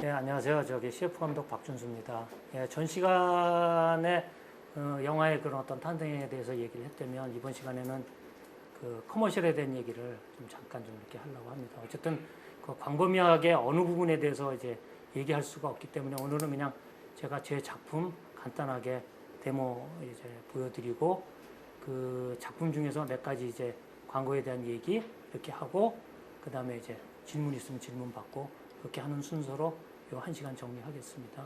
예, 안녕하세요. CF 감독 박준수입니다. 예, 전 시간에 영화의 그런 어떤 탄생에 대해서 얘기를 했다면 이번 시간에는 그 커머셜에 대한 얘기를 좀 잠깐 좀 이렇게 하려고 합니다. 어쨌든 그 광범위하게 어느 부분에 대해서 이제 얘기할 수가 없기 때문에 오늘은 그냥 제가 제 작품 간단하게 데모 이제 보여드리고 그 작품 중에서 몇 가지 이제 광고에 대한 얘기 이렇게 하고 그 다음에 이제 질문 있으면 질문 받고 그렇게 하는 순서로 요 1시간 정리하겠습니다.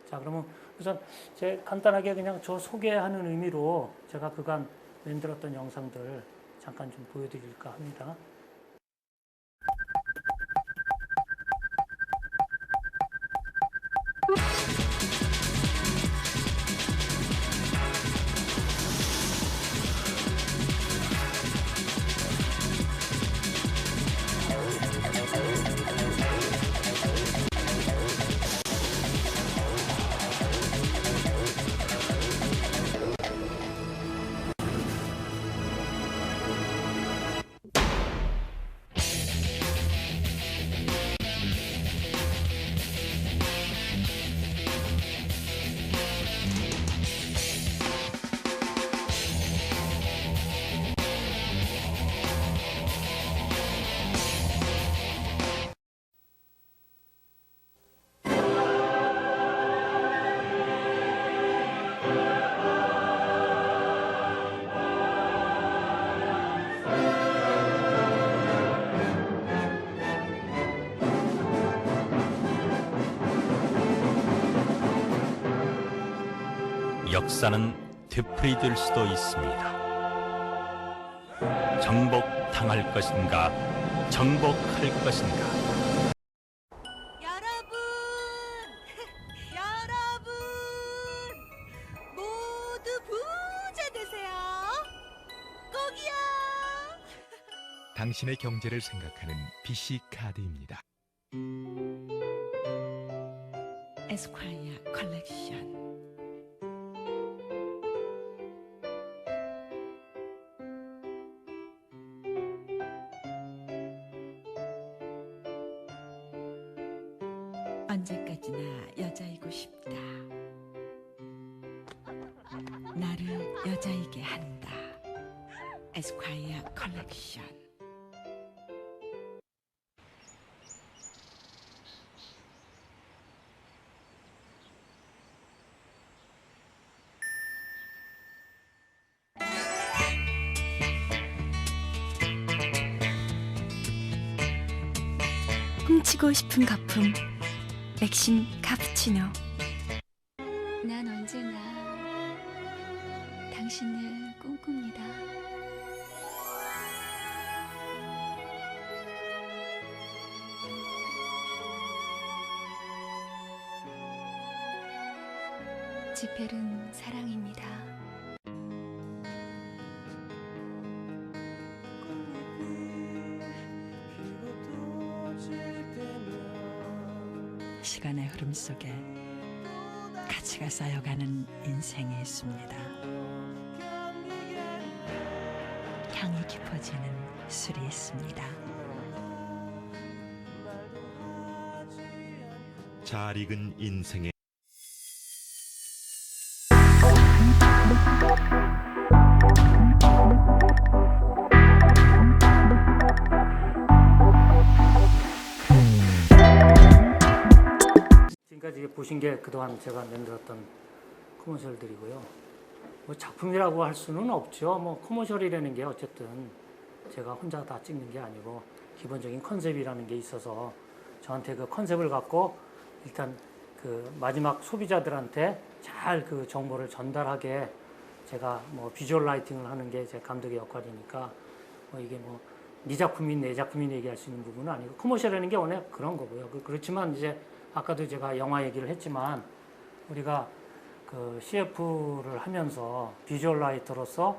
자, 그러면 우선 제 간단하게 그냥 저 소개하는 의미로 제가 그간 만들었던 영상들 잠깐 좀 보여드릴까 합니다. 역사는 되풀이될 수도 있습니다. 정복당할 것인가, 정복할 것인가. 여러분, 여러분, 모두 부자 되세요. 꼭이요. 당신의 경제를 생각하는 BC 카드입니다. 에스콰이어 컬렉션. 언제까지나 여자이고 싶다. 나를 여자이게 한다. 에스콰이어 컬렉션. 훔치고 싶은 거품 맥심 카푸치노. 난 언제나 당신을 꿈꿉니다. 지펠은 사랑입니다. 시간의 흐름 속에 가치가 쌓여가는 인생이 있습니다. 향이 깊어지는 술이 있습니다. 잘 익은 인생의 지금까지 보신 게 그동안 제가 만들었던 커머셜들이고요. 뭐 작품이라고 할 수는 없죠. 뭐 커머셜이라는 게 어쨌든 제가 혼자 다 찍는 게 아니고 기본적인 컨셉이라는 게 있어서 저한테 그 컨셉을 갖고 일단 그 마지막 소비자들한테 잘 그 정보를 전달하게 제가 뭐 비주얼 라이팅을 하는 게 제 감독의 역할이니까 뭐 이게 뭐 네 작품인 내 작품인 얘기할 수 있는 부분은 아니고 커머셜이라는 게 원래 그런 거고요. 그렇지만 이제 아까도 제가 영화 얘기를 했지만 우리가 그 CF를 하면서 비주얼 라이터로서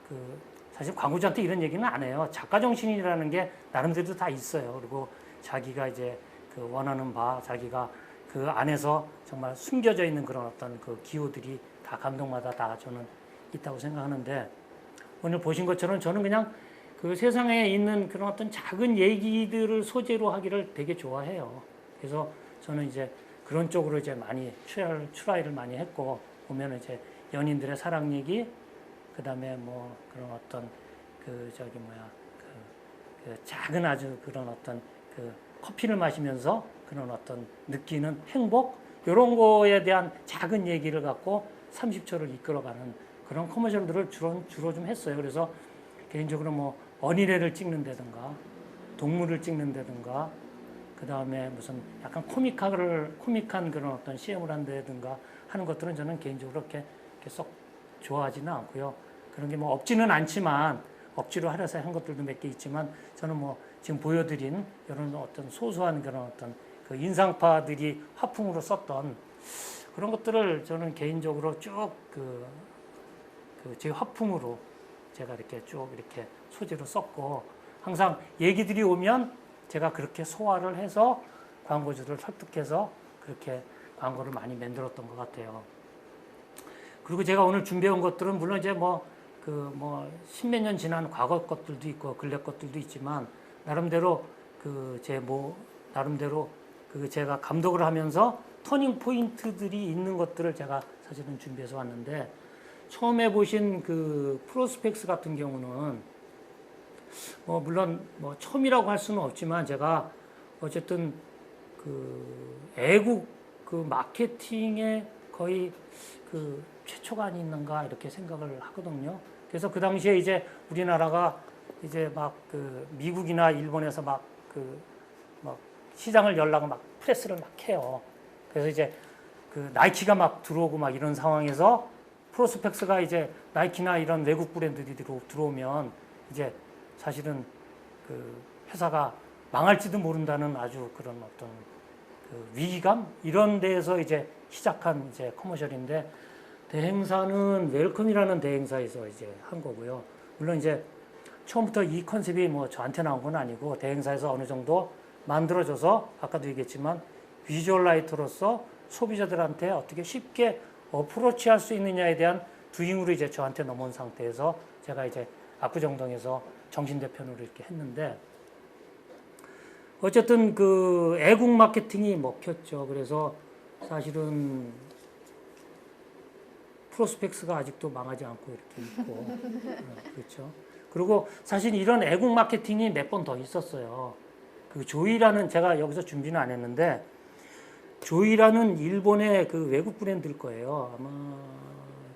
그 사실 광고주한테 이런 얘기는 안 해요. 작가 정신이라는 게 나름대로 다 있어요. 그리고 자기가 이제 그 원하는 바, 자기가 그 안에서 정말 숨겨져 있는 그런 어떤 그 기호들이 다 감독마다 다 저는 있다고 생각하는데 오늘 보신 것처럼 저는 그냥 그 세상에 있는 그런 어떤 작은 얘기들을 소재로 하기를 되게 좋아해요. 그래서 저는 이제 그런 쪽으로 이제 많이 추라이를 많이 했고, 보면은 이제 연인들의 사랑 얘기, 그 다음에 뭐 그런 어떤 그 작은 아주 그런 어떤 그 커피를 마시면서 그런 어떤 느끼는 행복, 이런 거에 대한 작은 얘기를 갖고 30초를 이끌어가는 그런 커머셜들을 주로 좀 했어요. 그래서 개인적으로 뭐 어린애를 찍는다든가 동물을 찍는다든가 그 다음에 무슨 약간 코믹한 그런 어떤 CM을 한다든가 하는 것들은 저는 개인적으로 이렇게 썩 좋아하지는 않고요. 그런 게 뭐 없지는 않지만 억지로 하려서 한 것들도 몇 개 있지만 저는 뭐 지금 보여드린 이런 어떤 소소한 그런 어떤 그 인상파들이 화풍으로 썼던 그런 것들을 저는 개인적으로 쭉 제 화풍으로 제가 이렇게 쭉 이렇게 소재로 썼고, 항상 얘기들이 오면 제가 그렇게 소화를 해서 광고주를 설득해서 그렇게 광고를 많이 만들었던 것 같아요. 그리고 제가 오늘 준비해 온 것들은 물론 이제 십몇 년 지난 과거 것들도 있고 근래 것들도 있지만 나름대로 나름대로 제가 감독을 하면서 터닝 포인트들이 있는 것들을 제가 사실은 준비해서 왔는데, 처음에 보신 그 프로스펙스 같은 경우는 물론 처음이라고 할 수는 없지만 제가 어쨌든 애국 마케팅의 거의 최초가 아니었는가 이렇게 생각을 하거든요. 그래서 그 당시에 이제 우리나라가 이제 미국이나 일본에서 시장을 열라고 프레스를 해요. 그래서 이제 나이키가 들어오고 이런 상황에서 프로스펙스가 이제 나이키나 이런 외국 브랜드들이 들어오면 이제 사실은 회사가 망할지도 모른다는 아주 그런 어떤 위기감 이런 데에서 이제 시작한 이제 커머셜인데, 대행사는 웰컴이라는 대행사에서 이제 한 거고요. 물론 이제 처음부터 이 컨셉이 저한테 나온 건 아니고 대행사에서 어느 정도 만들어져서 아까도 얘기했지만 비주얼라이터로서 소비자들한테 어떻게 쉽게 어프로치할 수 있느냐에 대한 두잉으로 이제 저한테 넘어온 상태에서 제가 이제 압구정동에서 정신대표로 이렇게 했는데, 어쨌든 애국 마케팅이 먹혔죠. 그래서 사실은 프로스펙스가 아직도 망하지 않고 이렇게 있고 그렇죠. 그리고 사실 이런 애국 마케팅이 몇 번 더 있었어요. 조이라는, 제가 여기서 준비는 안 했는데 조이라는 일본의 외국 브랜드일 거예요. 아마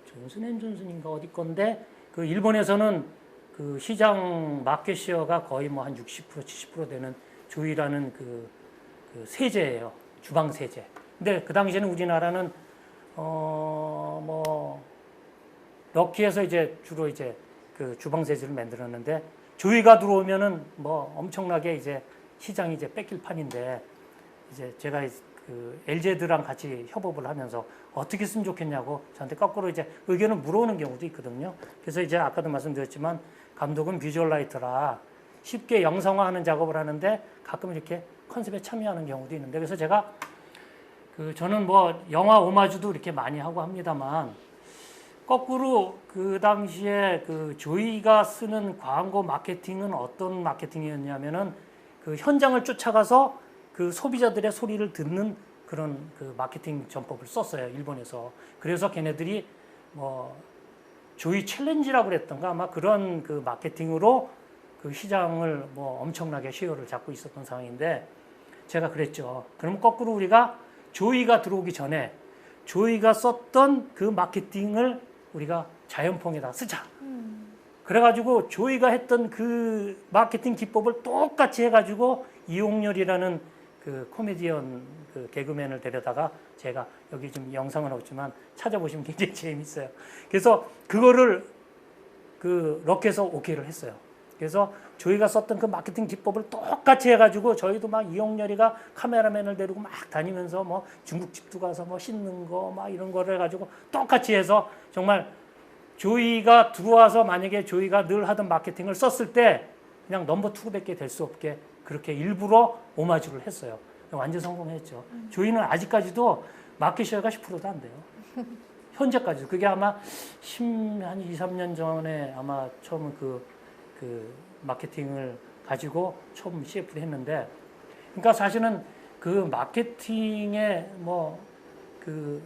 존슨앤존슨인가 어디 건데 일본에서는 시장 마켓 쉐어가 거의 한 60% 70% 되는 조이라는 세제예요. 주방 세제. 근데 그 당시에는 우리나라는 럭키에서 이제 주로 이제 주방 세제를 만들었는데, 조이가 들어오면은 엄청나게 이제 시장이 이제 뺏길 판인데, 이제 제가 LG들랑 같이 협업을 하면서 어떻게 쓰면 좋겠냐고 저한테 거꾸로 이제 의견을 물어오는 경우도 있거든요. 그래서 이제 아까도 말씀드렸지만 감독은 비주얼라이터라 쉽게 영상화하는 작업을 하는데 가끔 이렇게 컨셉에 참여하는 경우도 있는데, 그래서 제가 저는 영화 오마주도 이렇게 많이 하고 합니다만, 거꾸로 그 당시에 조이가 쓰는 광고 마케팅은 어떤 마케팅이었냐면은 현장을 쫓아가서 소비자들의 소리를 듣는 그런 마케팅 전법을 썼어요, 일본에서. 그래서 걔네들이 조이 챌린지라고 그랬던가 아마 그런 마케팅으로 시장을 엄청나게 쉐어를 잡고 있었던 상황인데, 제가 그랬죠. 그럼 거꾸로 우리가 조이가 들어오기 전에 조이가 썼던 마케팅을 우리가 자연풍에다 쓰자. 그래가지고 조이가 했던 마케팅 기법을 똑같이 해가지고 이용렬이라는 코미디언 개그맨을 데려다가, 제가 여기 좀 영상은 없지만 찾아보시면 굉장히 재밌어요. 그래서 그거를 럭키에서 오케이를 했어요. 그래서 조이가 썼던 마케팅 기법을 똑같이 해가지고 저희도 이용렬이가 카메라맨을 데리고 다니면서 중국집도 가서 씻는 거 이런 거를 해가지고 똑같이 해서, 정말 조이가 들어와서 만약에 조이가 늘 하던 마케팅을 썼을 때 그냥 넘버 2밖에 될 수 없게 그렇게 일부러 오마주를 했어요. 완전 성공했죠. 조이는 아직까지도 마켓 쉐어가 10%도 안 돼요. 현재까지도. 그게 아마 한 2, 3년 전에 아마 처음 마케팅을 가지고 처음 CF를 했는데, 그러니까 사실은 그 마케팅에 뭐 그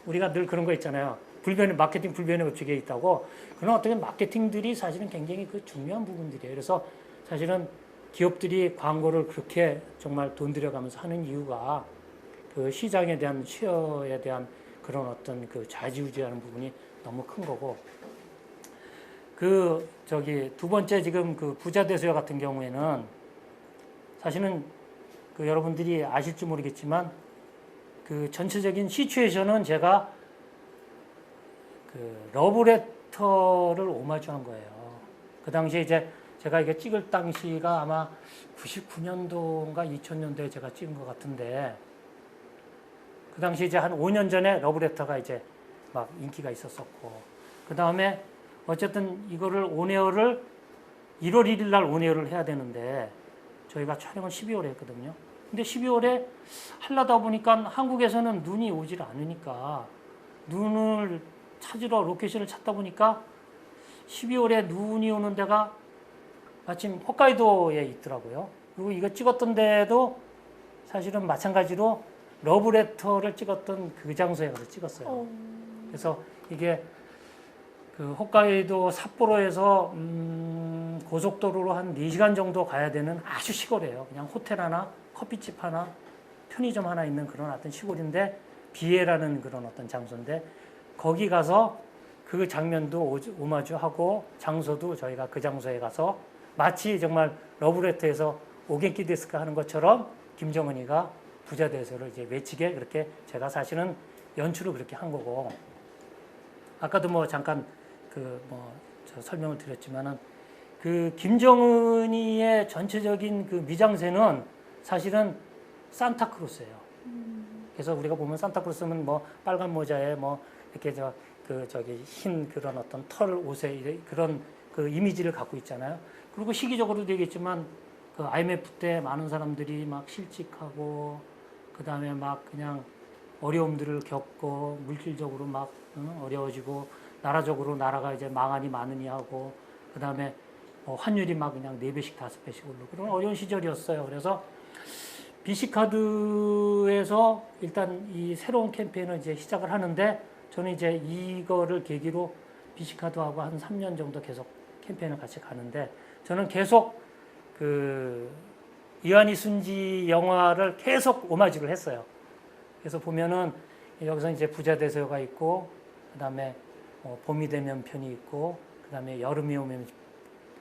우리가 늘 그런 거 있잖아요. 마케팅 불변의 법칙에 있다고. 그런 어떤 마케팅들이 사실은 굉장히 그 중요한 부분들이에요. 그래서 사실은 기업들이 광고를 그렇게 정말 돈 들여가면서 하는 이유가 그 시장에 대한 쉐어에 대한 그런 어떤 그 좌지우지하는 부분이 너무 큰 거고. 그 저기 두 번째 지금 그 부자 대수요 같은 경우에는 사실은 그 여러분들이 아실지 모르겠지만 그 전체적인 시츄에이션은 제가 그 러브레터를 오마주한 거예요. 그 당시에 이제 제가 이게 찍을 당시가 아마 99년도인가 2000년도에 제가 찍은 것 같은데 그 당시 이제 한 5년 전에 러브레터가 이제 막 인기가 있었었고 그 다음에 어쨌든 이거를 온에어를 1월 1일 날 온에어를 해야 되는데 저희가 촬영을 12월에 했거든요. 근데 12월에 하려다 보니까 한국에서는 눈이 오질 않으니까 눈을 찾으러 로케이션을 찾다 보니까 12월에 눈이 오는 데가 마침 홋카이도에 있더라고요. 그리고 이거 찍었던 데도 사실은 마찬가지로 러브레터를 찍었던 그 장소에 가서 찍었어요. 그래서 이게 그 홋카이도 삿포로에서 고속도로로 한 4시간 정도 가야 되는 아주 시골이에요. 그냥 호텔 하나, 커피집 하나, 편의점 하나 있는 그런 어떤 시골인데 비에라는 그런 어떤 장소인데 거기 가서 그 장면도 오마주하고 장소도 저희가 그 장소에 가서 마치 정말 러브레터에서 오겐키 데스까 하는 것처럼 김정은이가 부자 대소를 이제 외치게 그렇게 제가 사실은 연출을 그렇게 한 거고 아까도 뭐 잠깐 그 뭐 저 설명을 드렸지만은 그 김정은이의 전체적인 그 미장센은 사실은 산타크로스예요. 그래서 우리가 보면 산타크로스는 뭐 빨간 모자에 뭐 이렇게 저기 흰 그런 어떤 털 옷에 그런 그 이미지를 갖고 있잖아요. 그리고 시기적으로도 얘기했지만 그 IMF 때 많은 사람들이 막 실직하고 그 다음에 막 그냥 어려움들을 겪고 물질적으로 막 어려워지고 나라적으로 나라가 이제 망하니 마느니 하고 그 다음에 환율이 막 그냥 4배씩 5배씩 오르고 그런 어려운 시절이었어요. 그래서 BC카드에서 일단 이 새로운 캠페인을 이제 시작을 하는데 저는 이제 이거를 계기로 BC카드하고 한 3년 정도 계속 캠페인을 같이 가는데 저는 계속 그 이완희 순지 영화를 계속 오마주를 했어요. 그래서 보면은 여기서 이제 부자 대소요가 있고 그다음에 봄이 되면 편이 있고 그다음에 여름이 오면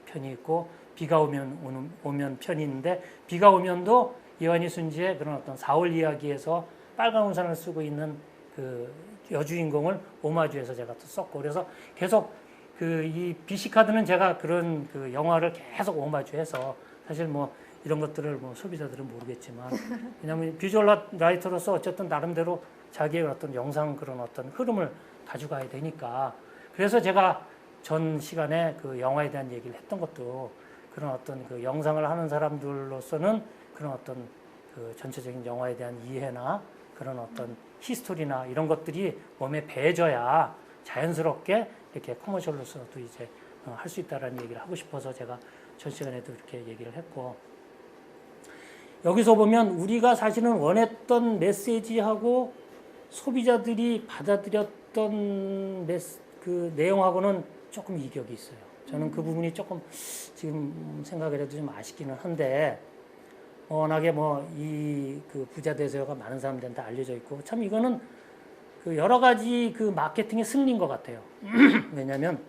편이 있고 비가 오면 편이 있는데 비가 오면도 이완희 순지의 그런 어떤 4월 이야기에서 빨간 우산을 쓰고 있는 그 여주인공을 오마주해서 제가 또 썼고 그래서 계속 그 이 BC카드는 제가 그런 그 영화를 계속 오마주해서 사실 뭐 이런 것들을 뭐 소비자들은 모르겠지만 왜냐하면 비주얼 라이터로서 어쨌든 나름대로 자기의 어떤 영상 그런 어떤 흐름을 가져가야 되니까 그래서 제가 전 시간에 그 영화에 대한 얘기를 했던 것도 그런 어떤 그 영상을 하는 사람들로서는 그런 어떤 그 전체적인 영화에 대한 이해나 그런 어떤 히스토리나 이런 것들이 몸에 배져야 자연스럽게 이렇게 커머셜로서도 이제 할 수 있다라는 얘기를 하고 싶어서 제가 전 시간에도 이렇게 얘기를 했고 여기서 보면 우리가 사실은 원했던 메시지하고 소비자들이 받아들였던 그 내용하고는 조금 이격이 있어요. 저는 그 부분이 조금 지금 생각을 해도 좀 아쉽기는 한데 워낙에 뭐 이 그 부자 대소요가 많은 사람들한테 알려져 있고 참 이거는 그 여러 가지 그 마케팅의 승리인 것 같아요. 왜냐하면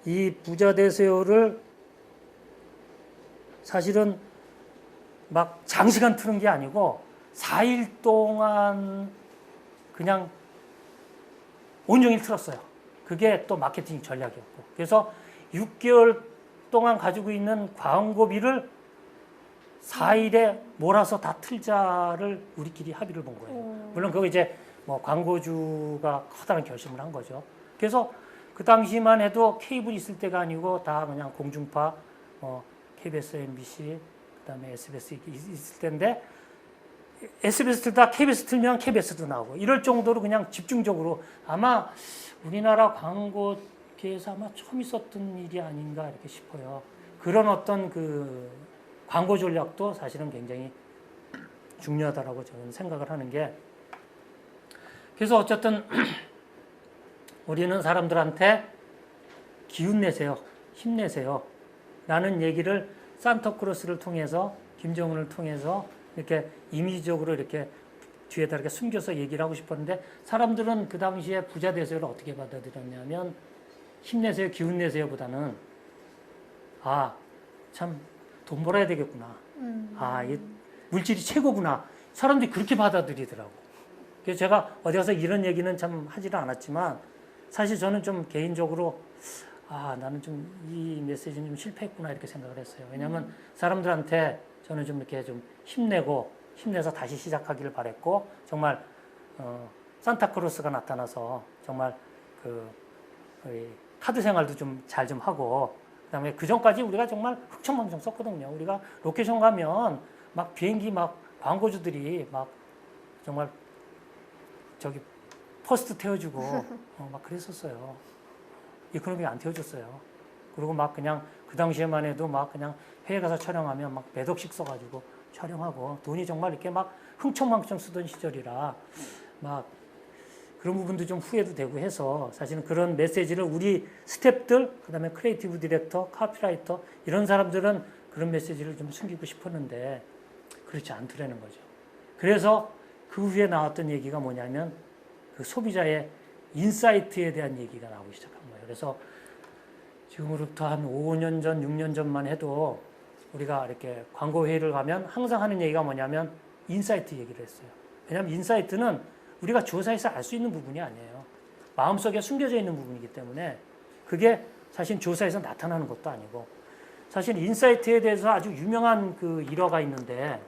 이 부자 대소요를 사실은 막 장시간 트는 게 아니고 4일 동안 그냥 온종일 틀었어요. 그게 또 마케팅 전략이었고 그래서 6개월 동안 가지고 있는 광고비를 4일에 몰아서 다 틀자를 우리끼리 합의를 본 거예요. 물론 그거 이제 뭐 광고주가 커다란 결심을 한 거죠. 그래서 그 당시만 해도 케이블 있을 때가 아니고 다 그냥 공중파, KBS, MBC, 그다음에 SBS 있을 때인데 SBS 틀다 KBS 틀면 KBS도 나오고 이럴 정도로 그냥 집중적으로 아마 우리나라 광고계에서 아마 처음 있었던 일이 아닌가 이렇게 싶어요. 그런 어떤 그 광고 전략도 사실은 굉장히 중요하다라고 저는 생각을 하는 게, 그래서 어쨌든 우리는 사람들한테 기운 내세요, 힘내세요 라는 얘기를 산타크로스를 통해서, 김정은을 통해서 이렇게 이미지적으로 이렇게 뒤에다 이렇게 숨겨서 얘기를 하고 싶었는데, 사람들은 그 당시에 부자 되세요를 어떻게 받아들였냐면, 힘내세요, 기운 내세요 보다는, 아, 참 돈 벌어야 되겠구나, 아, 이 물질이 최고구나, 사람들이 그렇게 받아들이더라고. 그래서 제가 어디 가서 이런 얘기는 참 하지는 않았지만, 사실 저는 좀 개인적으로 아, 나는 좀 이 메시지는 좀 실패했구나 이렇게 생각을 했어요. 왜냐하면 사람들한테 저는 좀 이렇게 좀 힘내서 다시 시작하기를 바랬고, 정말 산타크로스가 나타나서 정말 카드 생활도 좀 잘 좀 하고, 그다음에 그 전까지 우리가 정말 흥청망청 썼거든요. 우리가 로케이션 가면 막 비행기 막 광고주들이 막 정말 저기 포스트 태워주고 막 그랬었어요. 이코노미 안 태워줬어요. 그리고 막 그냥 그 당시에만 해도 막 그냥 해외 가서 촬영하면 막 몇 억씩 써가지고 촬영하고, 돈이 정말 이렇게 막 흥청망청 쓰던 시절이라 막 그런 부분도 좀 후회도 되고 해서, 사실은 그런 메시지를 우리 스태프들, 그다음에 크리에이티브 디렉터, 카피라이터 이런 사람들은 그런 메시지를 좀 숨기고 싶었는데 그렇지 않더라는 거죠. 그래서 그 후에 나왔던 얘기가 뭐냐면, 그 소비자의 인사이트에 대한 얘기가 나오기 시작한 거예요. 그래서 지금으로부터 한 5년 전, 6년 전만 해도 우리가 이렇게 광고 회의를 가면 항상 하는 얘기가 뭐냐면 인사이트 얘기를 했어요. 왜냐하면 인사이트는 우리가 조사해서 알 수 있는 부분이 아니에요. 마음속에 숨겨져 있는 부분이기 때문에 그게 사실 조사에서 나타나는 것도 아니고, 사실 인사이트에 대해서 아주 유명한 그 일화가 있는데,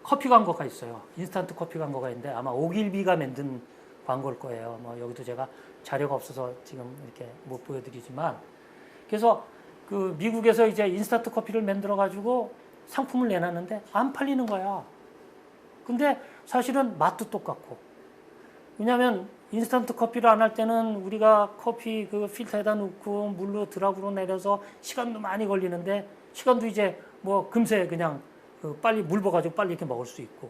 커피 광고가 있어요. 인스턴트 커피 광고가 있는데 아마 오길비가 만든 광고일 거예요. 뭐 여기도 제가 자료가 없어서 지금 이렇게 못 보여드리지만, 그래서 그 미국에서 이제 인스턴트 커피를 만들어 가지고 상품을 내놨는데 안 팔리는 거야. 근데 사실은 맛도 똑같고, 왜냐하면 인스턴트 커피를 안 할 때는 우리가 커피 그 필터에다 넣고 물로 드랍으로 내려서 시간도 많이 걸리는데, 시간도 이제 뭐 금세 그냥 빨리 물 부어가지고 빨리 이렇게 먹을 수 있고,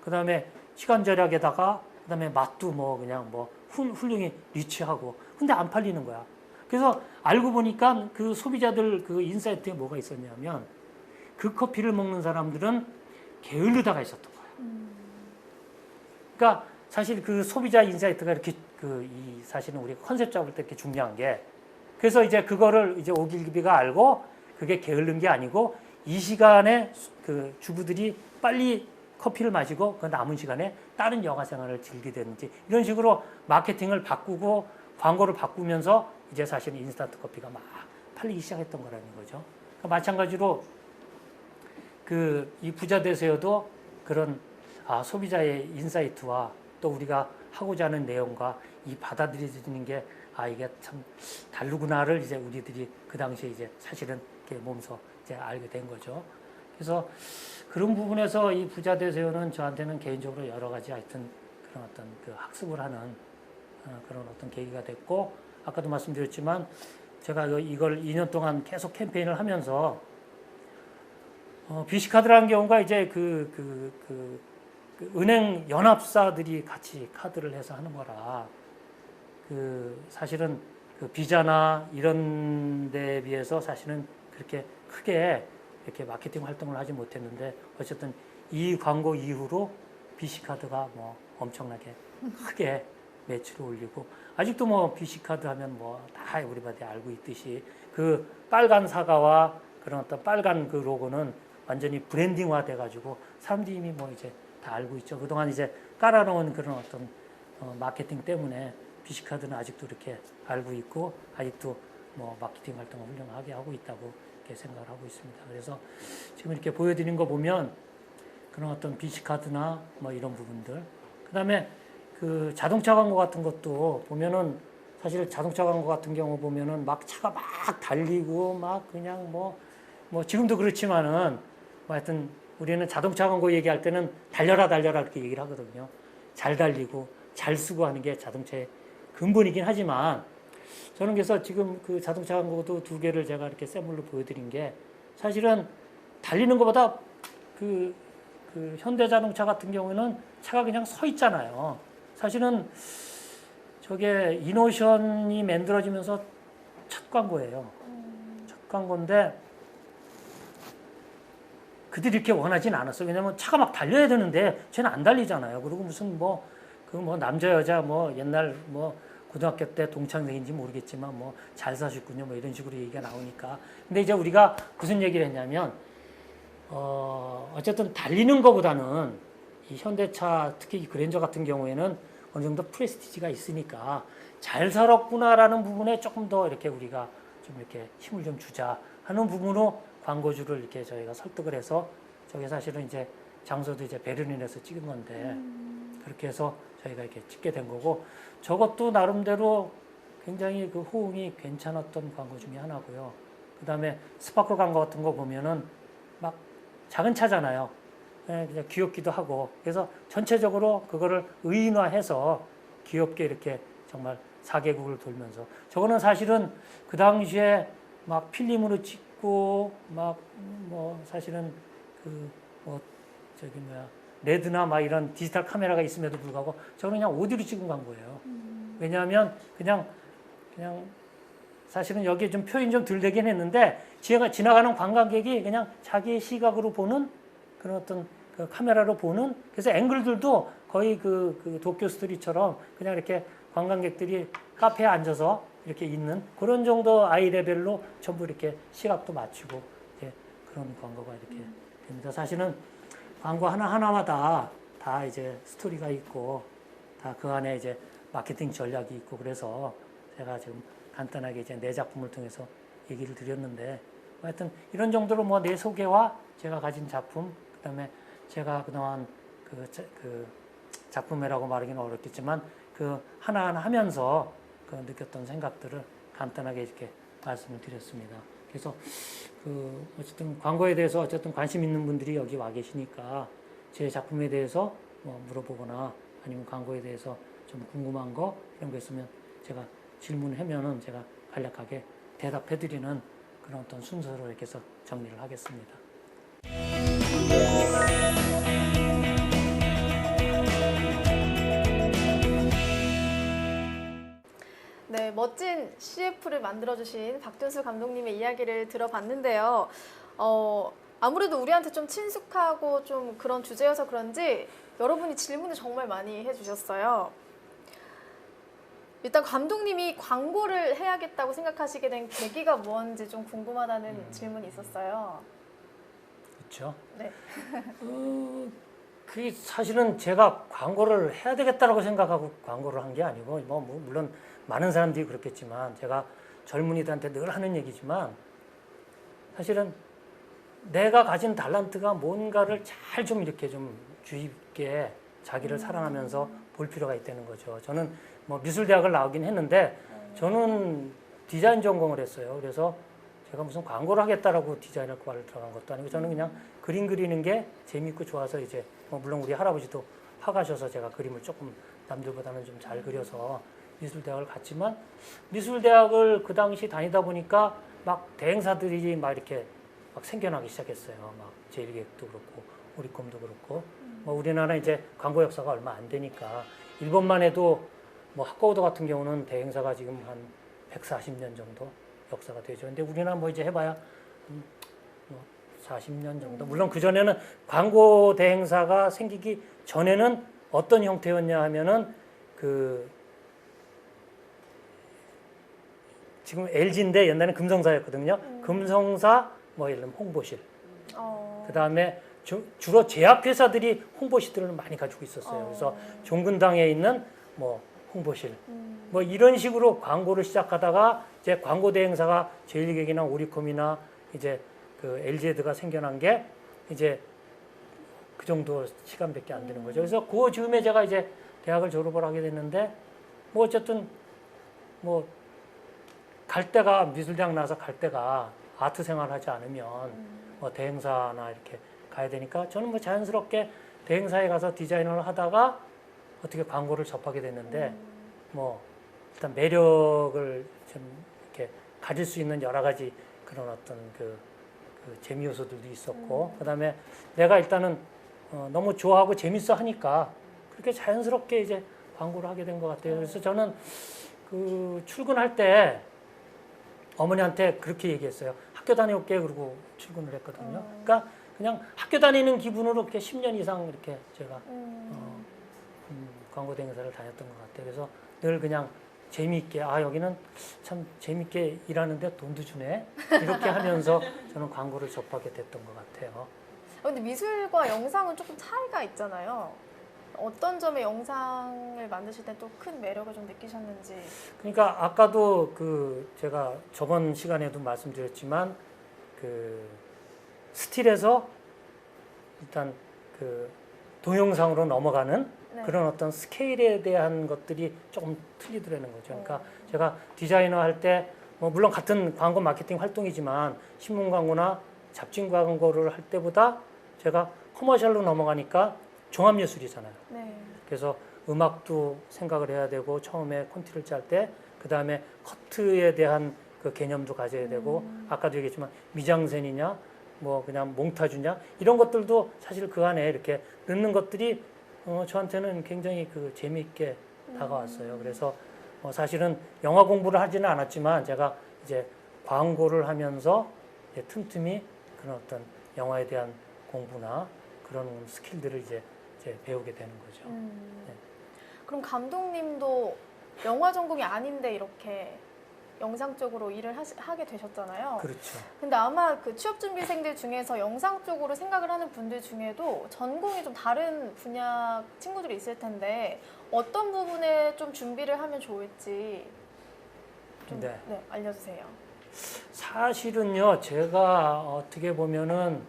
그 다음에 시간 절약에다가 그 다음에 맛도 뭐 그냥 뭐 훌륭히 리치하고, 근데 안 팔리는 거야. 그래서 알고 보니까 그 소비자들 그 인사이트에 뭐가 있었냐면, 그 커피를 먹는 사람들은 게을르다가 있었던 거야. 그러니까 사실 그 소비자 인사이트가 이렇게 사실은 우리가 컨셉 잡을 때 이렇게 중요한 게, 그래서 이제 그거를 이제 오길비가 알고, 그게 게으른 게 아니고 이 시간에 그 주부들이 빨리 커피를 마시고 그 남은 시간에 다른 여가 생활을 즐기든지, 이런 식으로 마케팅을 바꾸고 광고를 바꾸면서 이제 사실은 인스턴트 커피가 막 팔리기 시작했던 거라는 거죠. 그러니까 마찬가지로 이 부자 되세요도 그런 소비자의 인사이트와 또 우리가 하고자 하는 내용과 이 받아들여지는 게 이게 참 다르구나를 이제 우리들이 그 당시에 이제 사실은 이렇게 몸소 이제 알게 된 거죠. 그래서 그런 부분에서 이 부자 되세요는 저한테는 개인적으로 여러 가지 하여튼 그런 어떤 그 학습을 하는 그런 어떤 계기가 됐고, 아까도 말씀드렸지만 제가 이걸 2년 동안 계속 캠페인을 하면서 BC카드라는 경우가 이제 그 은행 연합사들이 같이 카드를 해서 하는 거라, 사실은 그 비자나 이런 데에 비해서 사실은 그렇게 크게 이렇게 마케팅 활동을 하지 못했는데, 어쨌든 이 광고 이후로 BC카드가 뭐 엄청나게 크게 매출을 올리고, 아직도 뭐 BC카드 하면 뭐 다 우리바디 알고 있듯이 그 빨간 사과와 그런 어떤 빨간 그 로고는 완전히 브랜딩화 돼가지고 사람들이 이미 뭐 이제 다 알고 있죠. 그동안 이제 깔아놓은 그런 어떤 마케팅 때문에 BC카드는 아직도 이렇게 알고 있고, 아직도 뭐 마케팅 활동을 훌륭하게 하고 있다고 이렇게 생각을 하고 있습니다. 그래서 지금 이렇게 보여드린 거 보면 그런 어떤 BC카드나 뭐 이런 부분들, 그 다음에 그 자동차 광고 같은 것도 보면은, 사실 자동차 광고 같은 경우 보면은 막 차가 막 달리고 막 그냥 뭐 지금도 그렇지만은 뭐 하여튼 우리는 자동차 광고 얘기할 때는 달려라 이렇게 얘기를 하거든요. 잘 달리고 잘 쓰고 하는 게 자동차의 근본이긴 하지만, 저는 그래서 지금 그 자동차 광고도 2개를 제가 이렇게 샘플로 보여드린 게, 사실은 달리는 것보다 그 그 현대자동차 같은 경우에는 차가 그냥 서 있잖아요. 사실은 저게 이노션이 만들어지면서 첫 광고예요. 첫 광고인데 그들이 이렇게 원하진 않았어요. 왜냐면 차가 막 달려야 되는데 쟤는 안 달리잖아요. 그리고 무슨 남자 여자 옛날 고등학교 때 동창생인지 모르겠지만 잘 사셨군요. 이런 식으로 얘기가 나오니까. 근데 이제 우리가 무슨 얘기를 했냐면 어쨌든 달리는 것보다는 이 현대차 특히 이 그랜저 같은 경우에는 어느 정도 프레스티지가 있으니까 잘 살았구나라는 부분에 조금 더 이렇게 우리가 좀 이렇게 힘을 좀 주자 하는 부분으로 광고주를 이렇게 저희가 설득을 해서 저게 사실은 이제 장소도 이제 베를린에서 찍은 건데 그렇게 해서 저희가 이렇게 찍게 된 거고 저것도 나름대로 굉장히 그 호응이 괜찮았던 광고 중에 하나고요. 그 다음에 스파크 광고 같은 거 보면은 막 작은 차잖아요. 그냥 귀엽기도 하고 그래서 전체적으로 그거를 의인화해서 귀엽게 이렇게 정말 4개국을 돌면서 저거는 사실은 그 당시에 막 필름으로 찍고 사실은 레드나 이런 디지털 카메라가 있음에도 불구하고 저는 그냥 오디오로 찍은 광고예요. 왜냐하면 그냥 사실은 여기에 좀 표현이 좀 덜 되긴 했는데 지나가는 관광객이 그냥 자기의 시각으로 보는 그런 어떤 그 카메라로 보는 그래서 앵글들도 거의 그 도쿄 스토리처럼 그냥 이렇게 관광객들이 카페에 앉아서 이렇게 있는 그런 정도 아이 레벨로 전부 이렇게 시각도 맞추고 이제 그런 광고가 이렇게 됩니다. 사실은 광고 하나하나마다 다 이제 스토리가 있고 다 그 안에 이제 마케팅 전략이 있고 그래서 제가 지금 간단하게 이제 내 작품을 통해서 얘기를 드렸는데 하여튼 이런 정도로 내 소개와 제가 가진 작품 그다음에 제가 그동안 그 작품이라고 말하기는 어렵겠지만 그 하나하나 하면서 그 느꼈던 생각들을 간단하게 이렇게 말씀을 드렸습니다. 그래서 어쨌든 광고에 대해서 어쨌든 관심 있는 분들이 여기 와 계시니까 제 작품에 대해서 물어보거나 아니면 광고에 대해서 좀 궁금한 거 이런 거 있으면 제가 질문하면은 제가 간략하게 대답해 드리는 그런 어떤 순서로 이렇게 해서 정리를 하겠습니다. 네, 멋진 CF를 만들어주신 박준수 감독님의 이야기를 들어봤는데요. 아무래도 우리한테 좀 친숙하고 좀 그런 주제여서 그런지 여러분이 질문을 정말 많이 해주셨어요. 일단 감독님이 광고를 해야겠다고 생각하시게 된 계기가 뭔지 좀 궁금하다는 질문이 있었어요. 그렇죠. 네. 그게 사실은 제가 광고를 해야 되겠다라고 생각하고 광고를 한 게 아니고 물론 많은 사람들이 그렇겠지만 제가 젊은이들한테 늘 하는 얘기지만 사실은 내가 가진 달란트가 뭔가를 잘 좀 이렇게 좀 주의 깊게 자기를 살아나면서 볼 필요가 있다는 거죠. 저는 미술대학을 나오긴 했는데 저는 디자인 전공을 했어요. 그래서 제가 무슨 광고를 하겠다라고 디자이너과를 들어간 것도 아니고 저는 그냥 그림 그리는 게 재밌고 좋아서 이제 물론 우리 할아버지도 화가셔서 제가 그림을 조금 남들보다는 좀 잘 그려서 미술대학을 갔지만 미술대학을 그 당시 다니다 보니까 막 대행사들이 막 이렇게 막 생겨나기 시작했어요. 막 제1기획도 그렇고 우리콤도 그렇고 우리나라 이제 광고 역사가 얼마 안 되니까 일본만 해도 학과오더 같은 경우는 대행사가 지금 한 140년 정도 역사가 되죠. 근데 우리나라 이제 해봐야 40년 정도. 물론 그 전에는 광고 대행사가 생기기 전에는 어떤 형태였냐 하면은 지금 LG인데 옛날에는 금성사였거든요. 금성사 예를 들면 홍보실. 그 다음에 주로 제약회사들이 홍보실들을 많이 가지고 있었어요. 그래서 종근당에 있는 홍보실. 이런 식으로 광고를 시작하다가 이제 광고 대행사가 제1기획이나 오리콤이나 이제 그 LG에드가 생겨난 게 이제 그 정도 시간밖에 안 되는 거죠. 그래서 그 즈음에 제가 이제 대학을 졸업을 하게 됐는데 어쨌든 갈 때가 미술대학 나서 갈 때가 아트 생활하지 않으면 대행사나 이렇게 가야 되니까 저는 자연스럽게 대행사에 가서 디자이너를 하다가 어떻게 광고를 접하게 됐는데 일단 매력을 좀 이렇게 가질 수 있는 여러 가지 그런 어떤 그 재미 요소들도 있었고 그다음에 내가 일단은 너무 좋아하고 재밌어 하니까 그렇게 자연스럽게 이제 광고를 하게 된 것 같아요. 그래서 저는 그 출근할 때 어머니한테 그렇게 얘기했어요. 학교 다녀올게 그러고 출근을 했거든요. 그러니까 그냥 학교 다니는 기분으로 이렇게 10년 이상 이렇게 제가 광고 대행사를 다녔던 것 같아요. 그래서 늘 그냥 재미있게 여기는 참 재미있게 일하는데 돈도 주네 이렇게 하면서 저는 광고를 접하게 됐던 것 같아요. 근데 미술과 영상은 조금 차이가 있잖아요. 어떤 점에 영상을 만드실 때 또 큰 매력을 좀 느끼셨는지. 그러니까 아까도 그 제가 저번 시간에도 말씀드렸지만 그 스틸에서 일단 그 동영상으로 넘어가는 네. 그런 어떤 스케일에 대한 것들이 조금 틀리더라는 거죠. 그러니까 제가 디자이너 할 때 뭐 물론 같은 광고 마케팅 활동이지만 신문 광고나 잡지 광고를 할 때보다 제가 커머셜로 넘어가니까 종합예술이잖아요. 네. 그래서 음악도 생각을 해야 되고 처음에 콘티를 짤 때 그다음에 커트에 대한 그 개념도 가져야 되고 아까도 얘기했지만 미장센이냐 뭐 그냥 몽타주냐 이런 것들도 사실 그 안에 이렇게 넣는 것들이 저한테는 굉장히 그 재미있게 다가왔어요. 그래서 사실은 영화 공부를 하지는 않았지만 제가 이제 광고를 하면서 이제 틈틈이 그런 어떤 영화에 대한 공부나 그런 스킬들을 이제 배우게 되는 거죠. 네. 그럼 감독님도 영화 전공이 아닌데 이렇게 영상 쪽으로 일을 하게 되셨잖아요. 그렇죠. 근데 아마 그 취업준비생들 중에서 영상 쪽으로 생각을 하는 분들 중에도 전공이 좀 다른 분야 친구들이 있을 텐데 어떤 부분에 좀 준비를 하면 좋을지 좀 네. 알려주세요. 사실은요, 제가 어떻게 보면은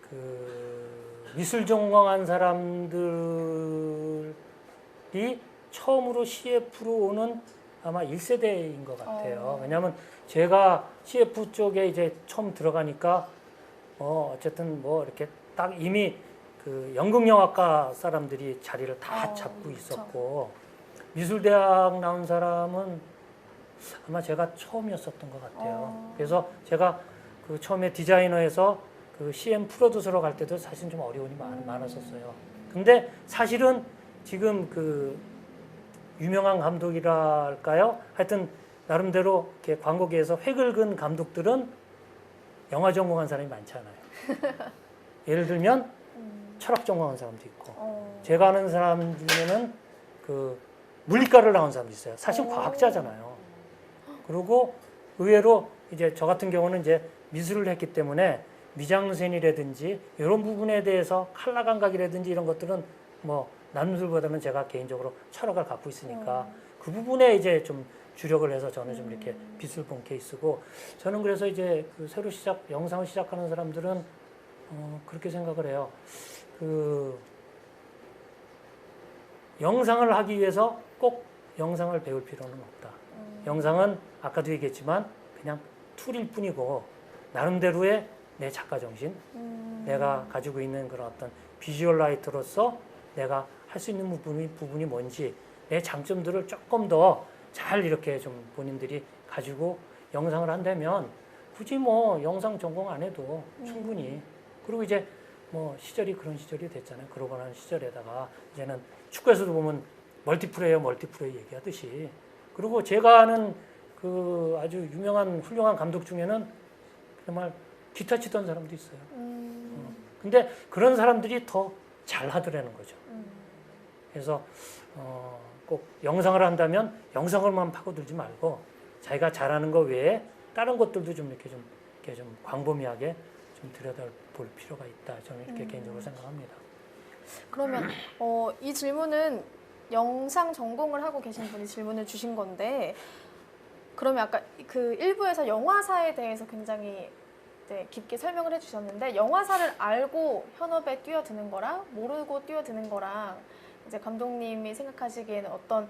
그 미술 전공한 사람들이 처음으로 CF로 오는 아마 1세대인 것 같아요. 왜냐하면 제가 CF 쪽에 이제 처음 들어가니까 어쨌든 뭐 이렇게 딱 이미 그 연극영화과 사람들이 자리를 다 잡고 있었고 미술대학 나온 사람은 아마 제가 처음이었었던 것 같아요. 그래서 제가 그 처음에 디자이너에서 그 CM 프로듀서로 갈 때도 사실 좀 어려움이 많았었어요. 근데 사실은 지금 그 유명한 감독이랄까요? 하여튼 나름대로 이렇게 광고계에서 획을 그은 감독들은 영화 전공한 사람이 많지 않아요. 예를 들면 철학 전공한 사람도 있고 제가 아는 사람 중에는 그 물리과를 나온 사람도 있어요. 사실 과학자잖아요. 그리고 의외로 이제 저 같은 경우는 이제 미술을 했기 때문에 미장센이라든지 이런 부분에 대해서 컬러 감각이라든지 이런 것들은 뭐 남들보다는 제가 개인적으로 철학을 갖고 있으니까 그 부분에 이제 좀 주력을 해서 저는 좀 이렇게 빛을 본 케이스고 저는 그래서 이제 그 새로 영상을 시작하는 사람들은 그렇게 생각을 해요. 그 영상을 하기 위해서 꼭 영상을 배울 필요는 없다. 영상은 아까도 얘기했지만 그냥 툴일 뿐이고 나름대로의 내 작가 정신, 내가 가지고 있는 그런 어떤 비주얼 라이터로서 내가 할 수 있는 부분이 뭔지 내 장점들을 조금 더 잘 이렇게 좀 본인들이 가지고 영상을 한다면 굳이 뭐 영상 전공 안 해도 충분히 그리고 이제 뭐 시절이 그런 시절이 됐잖아요. 그러고 난 시절에다가 이제는 축구에서도 보면 멀티플레이어 얘기하듯이 그리고 제가 아는 그 아주 유명한 훌륭한 감독 중에는 정말 기타 치던 사람도 있어요. 근데 그런 사람들이 더 잘하더라는 거죠. 그래서 꼭 영상을 한다면 영상을만 파고들지 말고 자기가 잘하는 거 외에 다른 것들도 좀 이렇게 좀 광범위하게 좀 들여다볼 필요가 있다. 저는 이렇게 개인적으로 생각합니다. 그러면 이 질문은 영상 전공을 하고 계신 분이 질문을 주신 건데 그러면 아까 그 일부에서 영화사에 대해서 굉장히 깊게 설명을 해주셨는데 영화사를 알고 현업에 뛰어드는 거랑 모르고 뛰어드는 거랑 이제 감독님이 생각하시기에는 어떤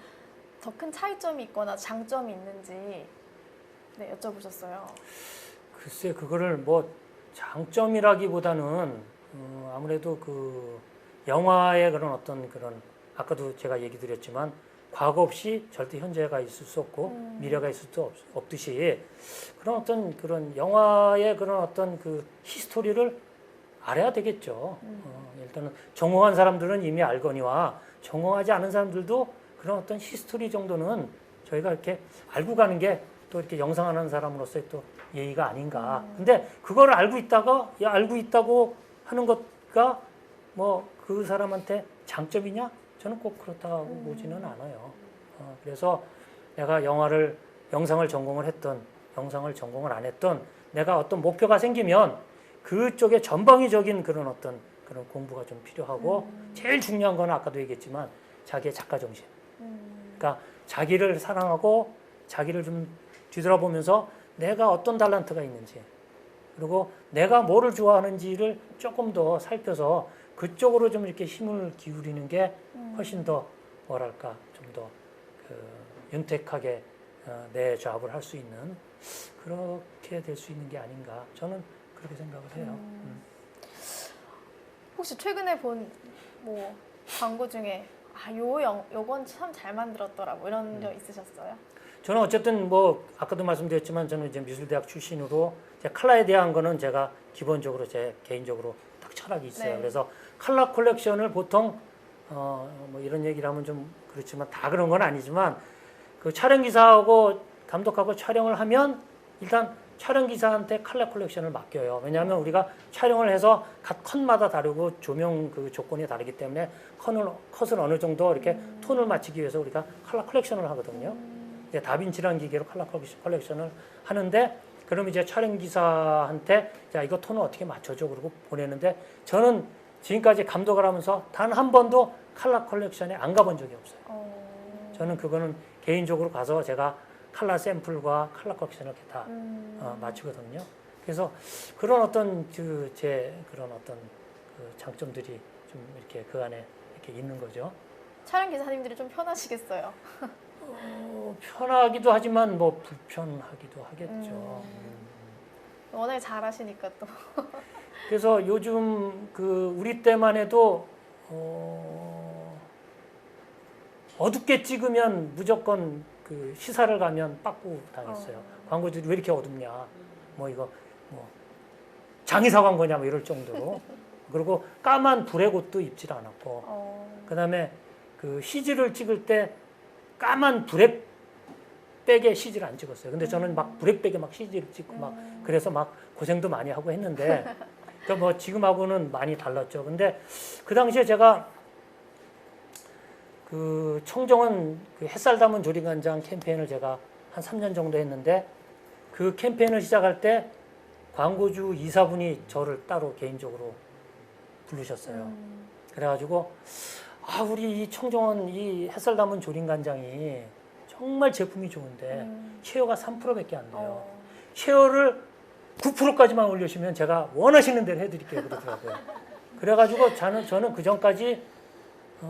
더 큰 차이점이 있거나 장점이 있는지 여쭤보셨어요. 글쎄 그거를 뭐 장점이라기보다는 아무래도 그 영화의 그런 어떤 그런 아까도 제가 얘기 드렸지만 과거 없이 절대 현재가 있을 수 없고 미래가 있을 수 없듯이 그런 어떤 그런 영화의 그런 어떤 그 히스토리를 알아야 되겠죠. 일단은 전공한 사람들은 이미 알거니와 전공하지 않은 사람들도 그런 어떤 히스토리 정도는 저희가 이렇게 알고 가는 게 또 이렇게 영상하는 사람으로서의 또 예의가 아닌가. 근데 그걸 알고 있다가 알고 있다고 하는 것가 뭐 그 사람한테 장점이냐? 저는 꼭 그렇다고 보지는 않아요. 그래서 내가 영상을 전공을 했던 영상을 전공을 안 했던 내가 어떤 목표가 생기면 그쪽에 전방위적인 그런 어떤 그런 공부가 좀 필요하고 제일 중요한 건 아까도 얘기했지만 자기의 작가 정신. 그러니까 자기를 사랑하고 자기를 좀 뒤돌아보면서 내가 어떤 달란트가 있는지 그리고 내가 뭐를 좋아하는지를 조금 더 살펴서 그쪽으로 좀 이렇게 힘을 기울이는 게 훨씬 더 뭐랄까 좀 더 윤택하게 내 잡을 할 수 있는 그렇게 될 수 있는 게 아닌가 저는 그렇게 생각을 해요. 혹시 최근에 본 뭐 광고 중에 요건 참 잘 만들었더라 뭐 이런 적 있으셨어요? 저는 어쨌든 뭐 아까도 말씀드렸지만 저는 이제 미술대학 출신으로 컬러에 대한 거는 제가 기본적으로 제 개인적으로 딱 철학이 있어요. 네. 그래서 컬러 컬렉션을 보통 뭐 이런 얘기를 하면 좀 그렇지만 다 그런 건 아니지만 그 촬영 기사하고 감독하고 촬영을 하면 일단 촬영 기사한테 컬러 컬렉션을 맡겨요. 왜냐하면 우리가 촬영을 해서 각 컷마다 다르고 조명 그 조건이 다르기 때문에 컷을 어느 정도 이렇게 톤을 맞추기 위해서 우리가 컬러 컬렉션을 하거든요. 이제 다빈치라는 기계로 컬러 컬렉션을 하는데 그럼 이제 촬영 기사한테 자 이거 톤을 어떻게 맞춰줘 그러고 보내는데 저는 지금까지 감독을 하면서 단 한 번도 컬러 컬렉션에 안 가본 적이 없어요. 저는 그거는 개인적으로 가서 제가 컬러 샘플과 컬러 컬렉션을 이렇게 다 맞추거든요. 그래서 그런 어떤 제 그런 어떤 그 장점들이 좀 이렇게 그 안에 이렇게 있는 거죠. 촬영 기사님들이 좀 편하시겠어요. 편하기도 하지만 뭐 불편하기도 하겠죠. 워낙에 잘하시니까 또. 그래서 요즘 그 우리 때만 해도 어둡게 찍으면 무조건 그 시사를 가면 빠꾸 당했어요. 광고들이 왜 이렇게 어둡냐? 뭐 이거 뭐 장의사 광고냐? 뭐 이럴 정도로. 그리고 까만 불의 옷도 입질 않았고. 그다음에 그 CG를 찍을 때 까만 브렉백에 CG를 안 찍었어요. 근데 저는 막 브렉백에 막 CG를 찍고 막 그래서 막 고생도 많이 하고 했는데 그러니까 뭐 지금하고는 많이 달랐죠. 근데 그 당시에 제가 그 청정원 그 햇살 담은 조리간장 캠페인을 제가 한 3년 정도 했는데 그 캠페인을 시작할 때 광고주 이사분이 저를 따로 개인적으로 부르셨어요. 그래가지고 우리 이 청정원 이 햇살 담은 조림간장이 정말 제품이 좋은데 쉐어가 3%밖에 안 돼요. 쉐어를 9%까지만 올려주시면 제가 원하시는 대로 해드릴게요. 그러더라고요. 그래가지고 저는 그 전까지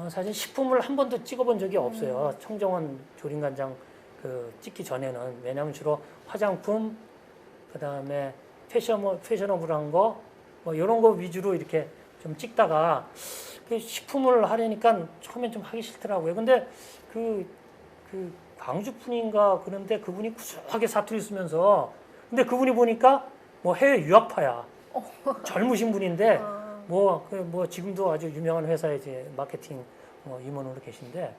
사실 식품을 한 번도 찍어본 적이 없어요. 청정원 조림간장 그 찍기 전에는. 왜냐하면 주로 화장품, 그 다음에 패셔너블한 거, 뭐 이런 거 위주로 이렇게 좀 찍다가 식품을 하려니까 처음엔 좀 하기 싫더라고요. 근데 그 광주 분인가 그런데 그분이 구수하게 사투리 쓰면서 근데 그분이 보니까 뭐 해외 유학파야. 젊으신 분인데 뭐 지금도 아주 유명한 회사에 이제 마케팅 임원으로 계신데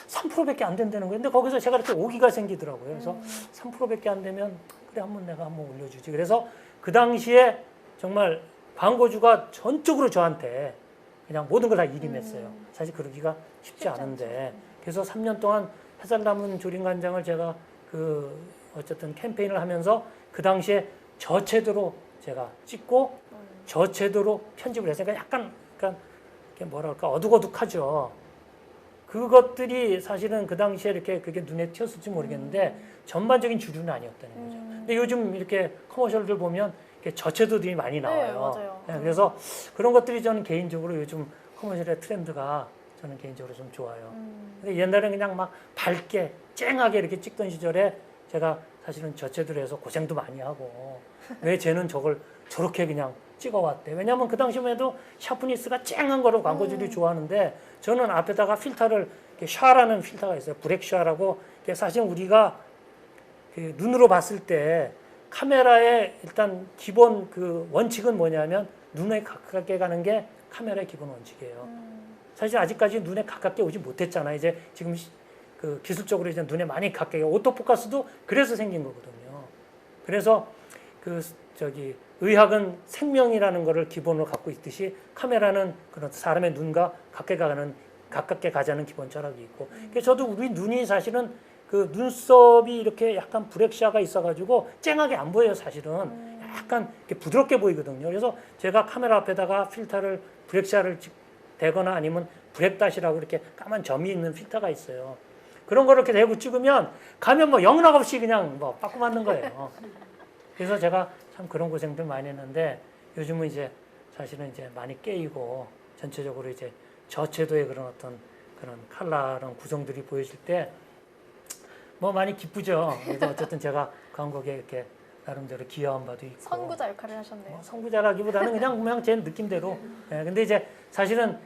3%밖에 안 된다는 거예요. 근데 거기서 제가 이렇게 오기가 생기더라고요. 그래서 3%밖에 안 되면 그래 내가 한번 올려주지. 그래서 그 당시에 정말 광고주가 전적으로 저한테 그냥 모든 걸 다 일임했어요. 사실 그러기가 쉽지 않은데 그래서 3년 동안 햇살 담은 조림간장을 제가 어쨌든 캠페인을 하면서 그 당시에 저체도로 제가 찍고 저체도로 편집을 했어요. 그러니까 약간 뭐랄까 어둑어둑하죠. 그것들이 사실은 그 당시에 이렇게 그게 눈에 띄었을지 모르겠는데 전반적인 주류는 아니었다는 거죠. 근데 요즘 이렇게 커머셜들 보면 이렇게 저체도들이 많이 나와요. 네, 맞아요. 네, 그래서 그런 것들이 저는 개인적으로 요즘 커머셜의 트렌드가 저는 개인적으로 좀 좋아요. 근데 옛날에는 그냥 막 밝게 쨍하게 이렇게 찍던 시절에 제가 사실은 저체도로 해서 고생도 많이 하고 왜 쟤는 저걸 저렇게 그냥 찍어왔대. 왜냐하면 그 당시만 해도 샤프니스가 쨍한 거를 광고주들이 좋아하는데 저는 앞에다가 필터를 샤라는 필터가 있어요. 브렉 샤라고 사실 우리가 그 눈으로 봤을 때 카메라의 일단 기본 그 원칙은 뭐냐면 눈에 가깝게 가는 게 카메라의 기본 원칙이에요. 사실 아직까지 눈에 가깝게 오지 못했잖아요. 이제 지금 그 기술적으로 이제 눈에 많이 가깝게 오토포커스도 그래서 생긴 거거든요. 그래서 그 저기 의학은 생명이라는 거를 기본으로 갖고 있듯이 카메라는 그런 사람의 눈과 가깝게 가자는 기본 철학이 있고. 그래서 저도 우리 눈이 사실은 그 눈썹이 이렇게 약간 브렉시아가 있어가지고 쨍하게 안 보여요. 사실은 약간 이렇게 부드럽게 보이거든요. 그래서 제가 카메라 앞에다가 필터를 브렉시아를 대거나 아니면 브렉닷이라고 이렇게 까만 점이 있는 필터가 있어요. 그런 거를 이렇게 대고 찍으면 가면 뭐 영락 없이 그냥 뭐 빠꾸 맞는 거예요. 그래서 제가 참 그런 고생들 많이 했는데 요즘은 이제 사실은 이제 많이 깨이고 전체적으로 이제 저채도의 그런 어떤 그런 컬러랑 구성들이 보여질 때 뭐 많이 기쁘죠. 그래서 어쨌든 제가 광고에 이렇게 나름대로 기여한 바도 있고. 선구자 역할을 하셨네요. 선구자라기보다는 그냥 제 느낌대로. 예, 근데 이제 사실은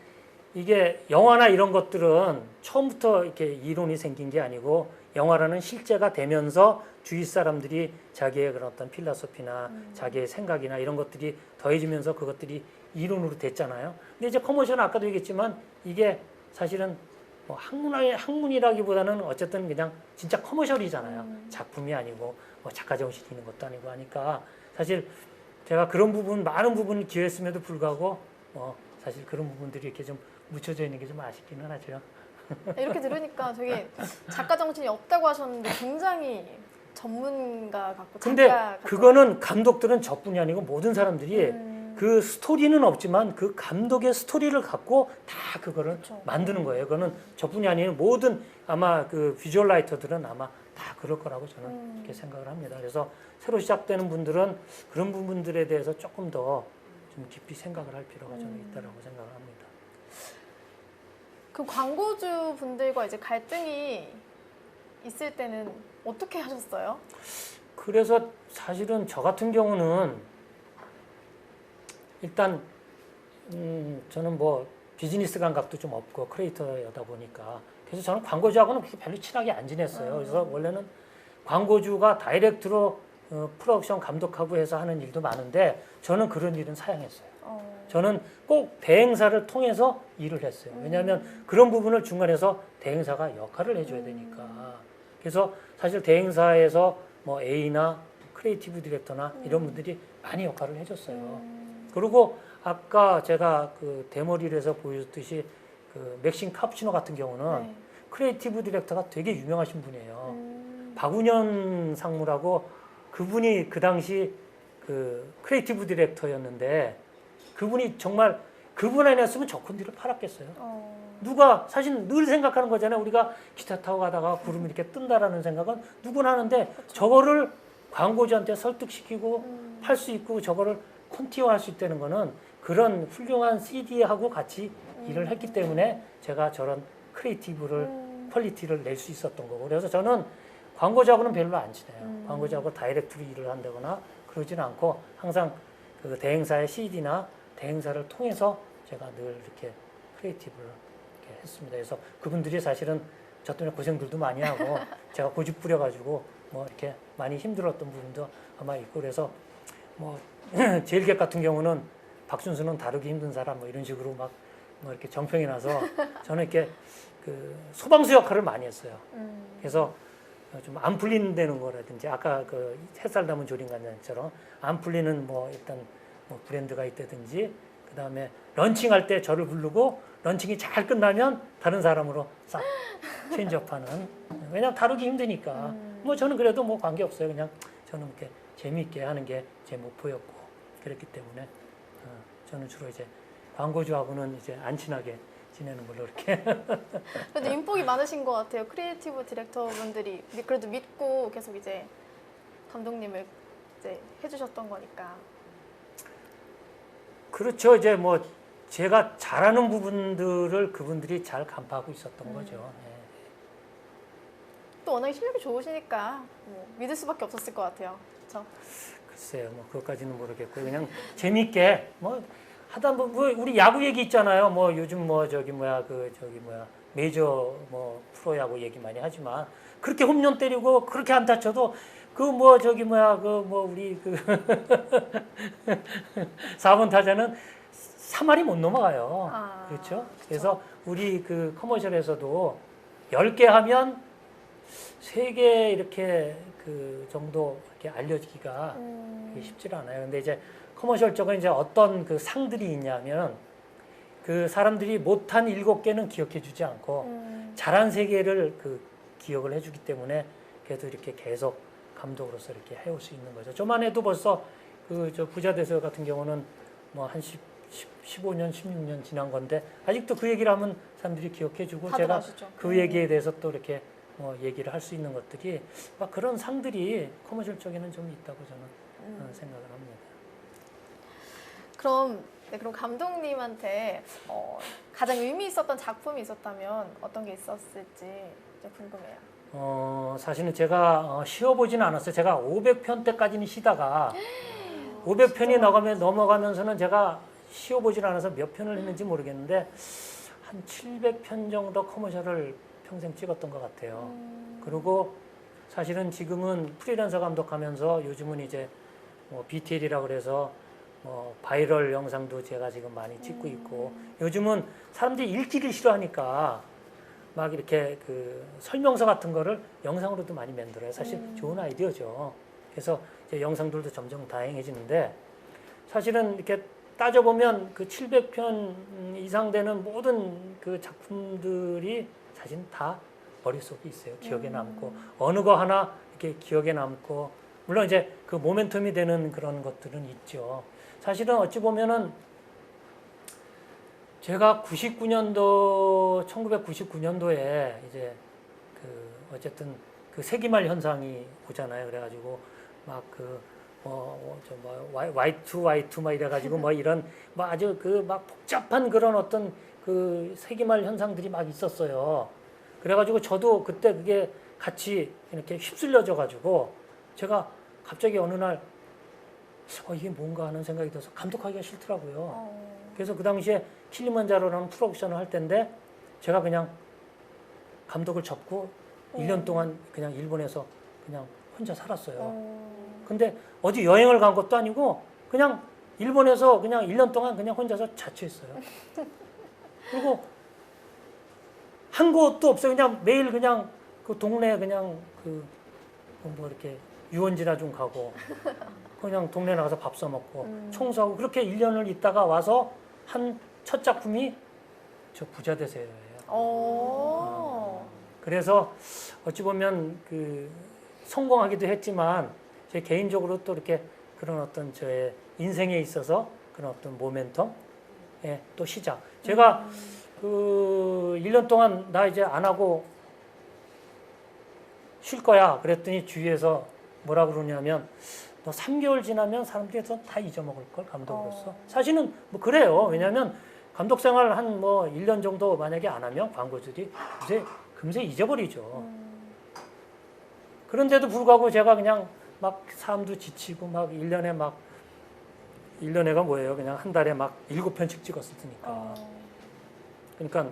이게 영화나 이런 것들은 처음부터 이렇게 이론이 생긴 게 아니고 영화라는 실제가 되면서 주위 사람들이 자기의 그런 어떤 필라소피나 자기의 생각이나 이런 것들이 더해지면서 그것들이 이론으로 됐잖아요. 근데 이제 커머셜은 아까도 얘기했지만 이게 사실은 뭐 학문이라기보다는 어쨌든 그냥 진짜 커머셜이잖아요. 작품이 아니고 뭐 작가 정신이 있는 것도 아니고 하니까 사실 제가 그런 부분 많은 부분을 기여했음에도 불구하고 사실 그런 부분들이 이렇게 좀 묻혀져 있는 게 좀 아쉽기는 하죠. 이렇게 들으니까 되게 작가 정신이 없다고 하셨는데 굉장히 전문가 같고 근데 작가 같고. 그거는 감독들은 저뿐이 아니고 모든 사람들이 그 스토리는 없지만 그 감독의 스토리를 갖고 다 그거를 그렇죠. 만드는 거예요. 그거는 저뿐이 아니고 모든 아마 그 비주얼 라이터들은 아마 다 그럴 거라고 저는 이렇게 생각을 합니다. 그래서 새로 시작되는 분들은 그런 부분들에 대해서 조금 더 좀 깊이 생각을 할 필요가 좀 있다라고 생각을 합니다. 그 광고주 분들과 이제 갈등이 있을 때는 어떻게 하셨어요? 그래서 사실은 저 같은 경우는 일단 저는 뭐 비즈니스 감각도 좀 없고 크리에이터여다 보니까 그래서 저는 광고주하고는 그렇게 별로 친하게 안 지냈어요. 그래서 원래는 광고주가 다이렉트로 프로덕션 감독하고 해서 하는 일도 많은데 저는 그런 일은 사양했어요. 저는 꼭 대행사를 통해서 일을 했어요. 왜냐하면 그런 부분을 중간에서 대행사가 역할을 해줘야 되니까. 그래서 사실 대행사에서 뭐 A나 크리에이티브 디렉터나 이런 분들이 많이 역할을 해줬어요. 그리고 아까 제가 그 데모릴에서 보여줬듯이 그 맥심 카푸치노 같은 경우는 크리에이티브 디렉터가 되게 유명하신 분이에요. 박운현 상무라고 그분이 그 당시 그 크리에이티브 디렉터였는데 그분이 정말 그분 아니었으면 저 콘디를 팔았겠어요. 누가 사실 늘 생각하는 거잖아요. 우리가 기차 타고 가다가 구름이 이렇게 뜬다라는 생각은 누구나 하는데 그렇죠. 저거를 광고주한테 설득시키고 팔 수 있고 저거를 콘티화할 수 있다는 거는 그런 훌륭한 CD하고 같이 일을 했기 때문에 제가 저런 크리에이티브를 퀄리티를 낼 수 있었던 거고 그래서 저는 광고주하고는 별로 안 친해요. 광고주하고 다이렉트로 일을 한다거나 그러지는 않고 항상 그 대행사의 CD나 대행사를 통해서 제가 늘 이렇게 크리에이티브를 이렇게 했습니다. 그래서 그분들이 사실은 저 때문에 고생들도 많이 하고 제가 고집 부려가지고 뭐 이렇게 많이 힘들었던 부분도 아마 있고 그래서 뭐 제일객 같은 경우는 박준수는 다루기 힘든 사람 뭐 이런 식으로 막 뭐 이렇게 정평이 나서 저는 이렇게 그 소방수 역할을 많이 했어요. 그래서 좀 안 풀리는 거라든지 아까 그 햇살 담은 조림간장처럼 안 풀리는 뭐 일단 뭐 브랜드가 있다든지 그 다음에 런칭할 때 저를 부르고 런칭이 잘 끝나면 다른 사람으로 싹 체인지업하는 왜냐면 다루기 힘드니까 뭐 저는 그래도 뭐 관계 없어요. 그냥 저는 이렇게 재미있게 하는 게 제 목표였고 그랬기 때문에 저는 주로 이제 광고주하고는 이제 안 친하게 지내는 걸로 이렇게. 그래도 인복이 많으신 것 같아요. 크리에이티브 디렉터 분들이 그래도 믿고 계속 이제 감독님을 이제 해주셨던 거니까. 그렇죠. 이제 뭐 제가 잘하는 부분들을 그분들이 잘 간파하고 있었던 거죠. 네. 또 워낙에 실력이 좋으시니까 뭐 믿을 수밖에 없었을 것 같아요. 그렇죠? 글쎄요, 뭐 그것까지는 모르겠고 그냥 재미있게 뭐 하다 뭐 우리 야구 얘기 있잖아요. 뭐 요즘 뭐 메이저 뭐 프로야구 얘기 많이 하지만 그렇게 홈런 때리고 그렇게 안타 쳐도 그 우리 그 4번 타자는 3할이 못 넘어가요. 그렇죠? 그래서 우리 그 커머셜에서도 10개 하면 3개 이렇게 그 정도 이렇게 알려지기가 쉽지 않아요. 근데 이제 커머셜 쪽은 이제 어떤 그 상들이 있냐면 그 사람들이 못한 7개는 기억해 주지 않고 잘한 3개를 그 기억을 해주기 때문에 그래도 이렇게 계속 감독으로서 이렇게 해올 수 있는 거죠. 저만 해도 벌써 그 저 부자 대서 같은 경우는 뭐 한 15년, 16년 지난 건데 아직도 그 얘기를 하면 사람들이 기억해 주고 제가 아시죠? 그 얘기에 대해서 또 이렇게 뭐 얘기를 할 수 있는 것들이 막 그런 상들이 커머셜 쪽에는 좀 있다고 저는 생각을 합니다. 그럼 감독님한테 가장 의미 있었던 작품이 있었다면 어떤 게 있었을지 좀 궁금해요. 사실은 제가 쉬어보지는 않았어요. 제가 500편 때까지는 쉬다가 500편이 넘어가면서는 제가 쉬어보지는 않아서 몇 편을 했는지 모르겠는데 한 700편 정도 커머셜을 평생 찍었던 것 같아요. 그리고 사실은 지금은 프리랜서 감독하면서 요즘은 이제 뭐 BTL이라고 그래서 뭐 바이럴 영상도 제가 지금 많이 찍고 있고 요즘은 사람들이 읽기를 싫어하니까 막 이렇게 그 설명서 같은 거를 영상으로도 많이 만들어요. 사실 좋은 아이디어죠. 그래서 이제 영상들도 점점 다양해지는데 사실은 이렇게 따져보면 그 700편 이상 되는 모든 그 작품들이 사실 다 머릿속에 있어요. 기억에 남고 어느 거 하나 이렇게 기억에 남고 물론 이제 그 모멘텀이 되는 그런 것들은 있죠. 사실은 어찌 보면은 제가 1999년도에 이제 그 어쨌든 그 세기말 현상이 오잖아요. 그래가지고 막 그 Y2 막 이래가지고 뭐 이런 뭐 아주 그 막 복잡한 그런 어떤 그 세기말 현상들이 막 있었어요. 그래가지고 저도 그때 그게 같이 이렇게 휩쓸려져가지고 제가 갑자기 어느 날 이게 뭔가 하는 생각이 들어서 감독하기가 싫더라고요. 그래서 그 당시에 킬리만자로라는 프로덕션을 할 때인데 제가 그냥 감독을 접고 1년 동안 그냥 일본에서 그냥 혼자 살았어요. 근데 어디 여행을 간 것도 아니고 그냥 일본에서 그냥 1년 동안 그냥 혼자서 자취했어요. 그리고 한 곳도 없어요. 그냥 매일 그냥 그 동네 그냥 그 뭐 이렇게 유원지나 좀 가고 그냥 동네 나가서 밥 사 먹고 청소하고 그렇게 1년을 있다가 와서 한 첫 작품이 저 부자 되세요예요. 그래서 어찌 보면 그 성공하기도 했지만 제 개인적으로 또 이렇게 그런 어떤 저의 인생에 있어서 그런 어떤 모멘텀, 또 시작. 제가 그 1년 동안 나 이제 안 하고 쉴 거야. 그랬더니 주위에서 뭐라 그러냐면 너 3개월 지나면 사람들이 다 잊어먹을 걸 감독으로서. 사실은 뭐 그래요. 왜냐하면 감독 생활 한 뭐 1년 정도 만약에 안 하면 광고주들이 금세 잊어버리죠. 그런데도 불구하고 제가 그냥 막 사람도 지치고 막 1년에가 뭐예요? 그냥 한 달에 막 7편씩 찍었으니까. 그러니까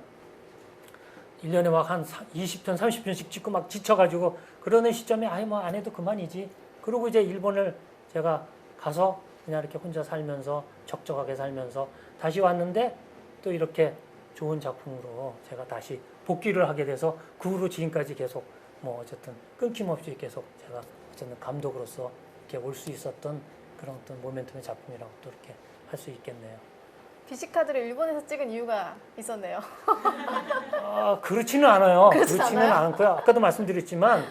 1년에 막 한 20편, 30편씩 찍고 막 지쳐가지고 그러는 시점에 아예 뭐 안 해도 그만이지. 그리고 이제 일본을 제가 가서 그냥 이렇게 혼자 살면서 적적하게 살면서 다시 왔는데 또 이렇게 좋은 작품으로 제가 다시 복귀를 하게 돼서 그 후로 지금까지 계속 뭐 어쨌든 끊김없이 계속 제가 어쨌든 감독으로서 이렇게 올 수 있었던 그런 어떤 모멘텀의 작품이라고 또 이렇게 할 수 있겠네요. BC카드를 일본에서 찍은 이유가 있었네요. 그렇지는 않아요. 그렇지는 않고요. 아까도 말씀드렸지만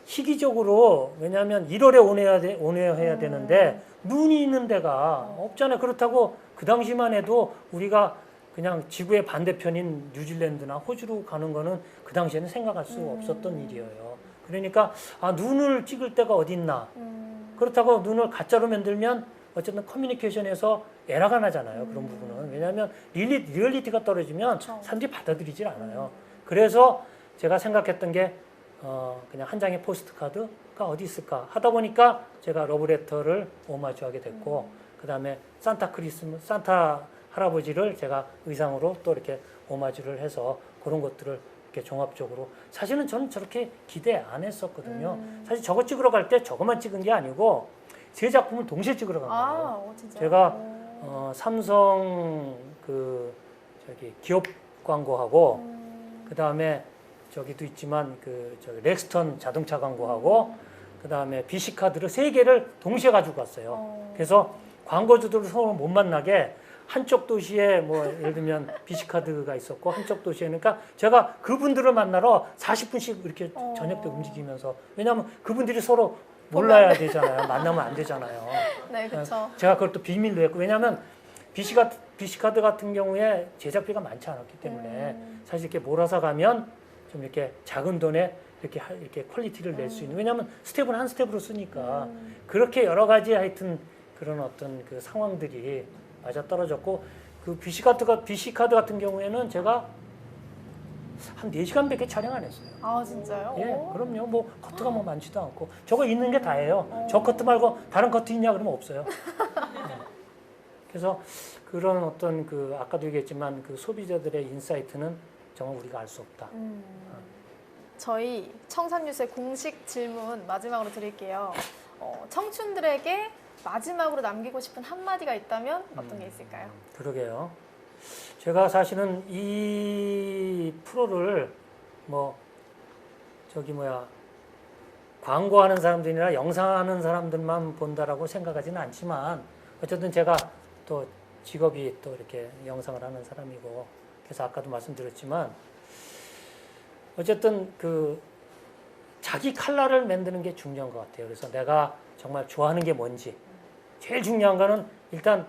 시기적으로 왜냐하면 1월에 온에어해야 되는데 눈이 있는 데가 없잖아요. 그렇다고 그 당시만 해도 우리가 그냥 지구의 반대편인 뉴질랜드나 호주로 가는 거는 그 당시에는 생각할 수 없었던 일이에요. 그러니까 눈을 찍을 데가 어디 있나. 그렇다고 눈을 가짜로 만들면 어쨌든 커뮤니케이션에서 에러가 나잖아요. 그런 부분은. 왜냐하면 리얼리티가 떨어지면 사람들이 받아들이질 않아요. 그래서 제가 생각했던 게 그냥 한 장의 포스트카드가 어디 있을까 하다 보니까 제가 러브레터를 오마주하게 됐고 그 다음에 산타 할아버지를 제가 의상으로 또 이렇게 오마주를 해서 그런 것들을 이렇게 종합적으로 사실은 저는 저렇게 기대 안 했었거든요. 사실 저거 찍으러 갈 때 저것만 찍은 게 아니고 세 작품을 동시에 찍으러 간 거예요. 진짜요? 제가 삼성 기업 광고하고 그 다음에 저기도 있지만 저기 렉스턴 자동차 광고하고 그 다음에 BC 카드를 3개를 동시에 가지고 갔어요. 그래서 광고주들을 서로 못 만나게 한쪽 도시에 뭐 예를 들면 BC 카드가 있었고 한쪽 도시에 그러니까 제가 그분들을 만나러 40분씩 이렇게 저녁 때 움직이면서 왜냐하면 그분들이 서로 몰라야 되잖아요. 만나면 안 되잖아요. 네, 그렇죠. 제가 그걸 또 비밀로 했고 왜냐하면 BC 카드 같은 경우에 제작비가 많지 않았기 때문에 사실 이렇게 몰아서 가면 좀 이렇게 작은 돈에 이렇게 퀄리티를 낼 수 있는 왜냐하면 스텝은 한 스텝으로 쓰니까 그렇게 여러 가지 하여튼 그런 어떤 그 상황들이 맞아 떨어졌고 그 BC 카드 같은 경우에는 제가 한 4시간밖에 촬영 안 했어요. 아, 진짜요? 예, 그럼요. 뭐 커트가 뭐 많지도 않고 저거 있는 게 다예요. 저 커트 말고 다른 커트 있냐 그러면 없어요. 그래서 그런 어떤 그 아까도 얘기했지만 그 소비자들의 인사이트는 정말 우리가 알 수 없다. 저희 청산뉴스의 공식 질문 마지막으로 드릴게요. 청춘들에게 마지막으로 남기고 싶은 한마디가 있다면 어떤 게 있을까요? 그러게요. 제가 사실은 이 프로를 광고하는 사람들이나 영상하는 사람들만 본다라고 생각하지는 않지만 어쨌든 제가 또 직업이 또 이렇게 영상을 하는 사람이고 그래서 아까도 말씀드렸지만 어쨌든 그 자기 칼라를 만드는 게 중요한 것 같아요. 그래서 내가 정말 좋아하는 게 뭔지 제일 중요한 거는 일단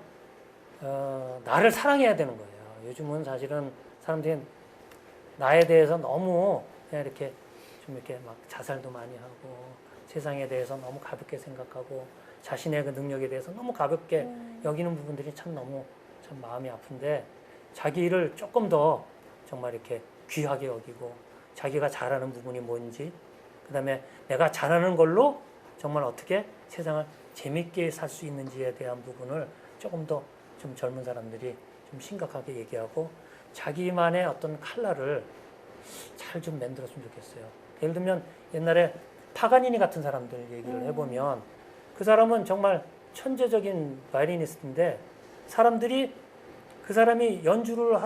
나를 사랑해야 되는 거예요. 요즘은 사실은 사람들이 나에 대해서 너무 그냥 이렇게 좀 이렇게 막 자살도 많이 하고 세상에 대해서 너무 가볍게 생각하고 자신의 그 능력에 대해서 너무 가볍게 여기는 부분들이 참 너무 참 마음이 아픈데 자기 일을 조금 더 정말 이렇게 귀하게 여기고 자기가 잘하는 부분이 뭔지 그다음에 내가 잘하는 걸로 정말 어떻게 세상을 재밌게 살 수 있는지에 대한 부분을 조금 더 좀 젊은 사람들이 좀 심각하게 얘기하고 자기만의 어떤 칼라를 잘 좀 만들었으면 좋겠어요. 예를 들면 옛날에 파가니니 같은 사람들 얘기를 해보면 그 사람은 정말 천재적인 바이올리니스트인데 사람들이 그 사람이 연주를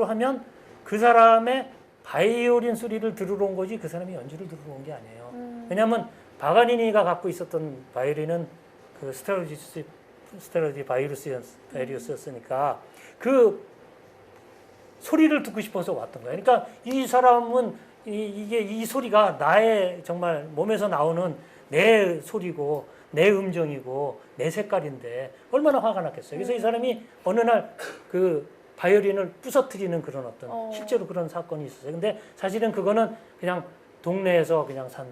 하면 그 사람의 바이올린 소리를 들으러 온 거지 그 사람이 연주를 들으러 온 게 아니에요. 왜냐하면 파가니니가 갖고 있었던 바이올린은 그 스트라디 바이루스였으니까 그 소리를 듣고 싶어서 왔던 거예요. 그러니까 이 사람은 이 소리가 나의 정말 몸에서 나오는 내 소리고 내 음정이고 내 색깔인데 얼마나 화가 났겠어요. 그래서 이 사람이 어느 날 그 바이올린을 부서뜨리는 그런 어떤 실제로 그런 사건이 있었어요. 근데 사실은 그거는 그냥 동네에서 그냥 싼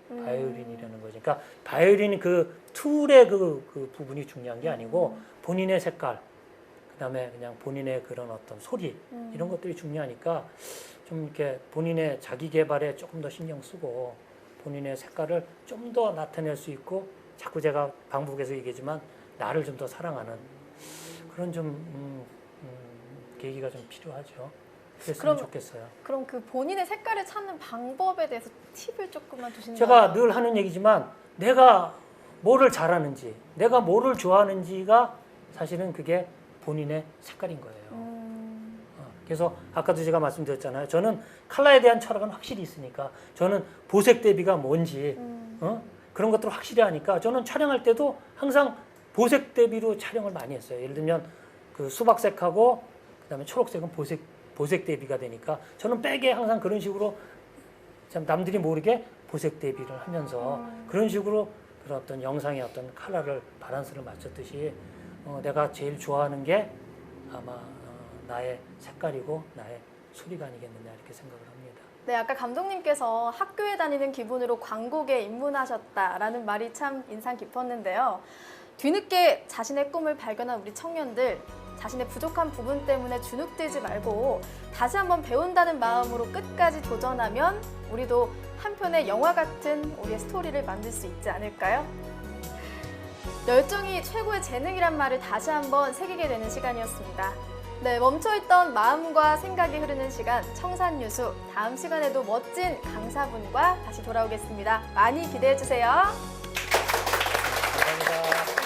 바이올린이라는 거죠. 그러니까 바이올린 그 툴의 그 부분이 중요한 게 아니고 본인의 색깔, 그다음에 그냥 본인의 그런 어떤 소리 이런 것들이 중요하니까 좀 이렇게 본인의 자기 개발에 조금 더 신경 쓰고 본인의 색깔을 좀 더 나타낼 수 있고 자꾸 제가 반복해서 얘기하지만 나를 좀 더 사랑하는 그런 좀 계기가 좀 필요하죠. 그랬으면 좋겠어요. 그럼 그 본인의 색깔을 찾는 방법에 대해서 팁을 조금만 주신다면? 제가 늘 하는 얘기지만 내가 뭐를 잘하는지 내가 뭐를 좋아하는지가 사실은 그게 본인의 색깔인 거예요. 그래서 아까도 제가 말씀드렸잖아요. 저는 컬러에 대한 철학은 확실히 있으니까 저는 보색 대비가 뭔지 그런 것들을 확실히 하니까 저는 촬영할 때도 항상 보색 대비로 촬영을 많이 했어요. 예를 들면 그 수박색하고 그다음에 초록색은 보색 대비가 되니까 저는 백에 항상 그런 식으로 참 남들이 모르게 보색 대비를 하면서 그런 식으로 그런 어떤 영상의 어떤 컬러를 밸런스를 맞췄듯이 내가 제일 좋아하는 게 아마 나의 색깔이고 나의 소리가 아니겠느냐 이렇게 생각을 합니다. 네, 아까 감독님께서 학교에 다니는 기분으로 광고계에 입문하셨다라는 말이 참 인상 깊었는데요. 뒤늦게 자신의 꿈을 발견한 우리 청년들, 자신의 부족한 부분 때문에 주눅들지 말고 다시 한번 배운다는 마음으로 끝까지 도전하면 우리도 한편의 영화 같은 우리의 스토리를 만들 수 있지 않을까요? 열정이 최고의 재능이란 말을 다시 한번 새기게 되는 시간이었습니다. 네, 멈춰있던 마음과 생각이 흐르는 시간 청산유수. 다음 시간에도 멋진 강사분과 다시 돌아오겠습니다. 많이 기대해 주세요. 감사합니다.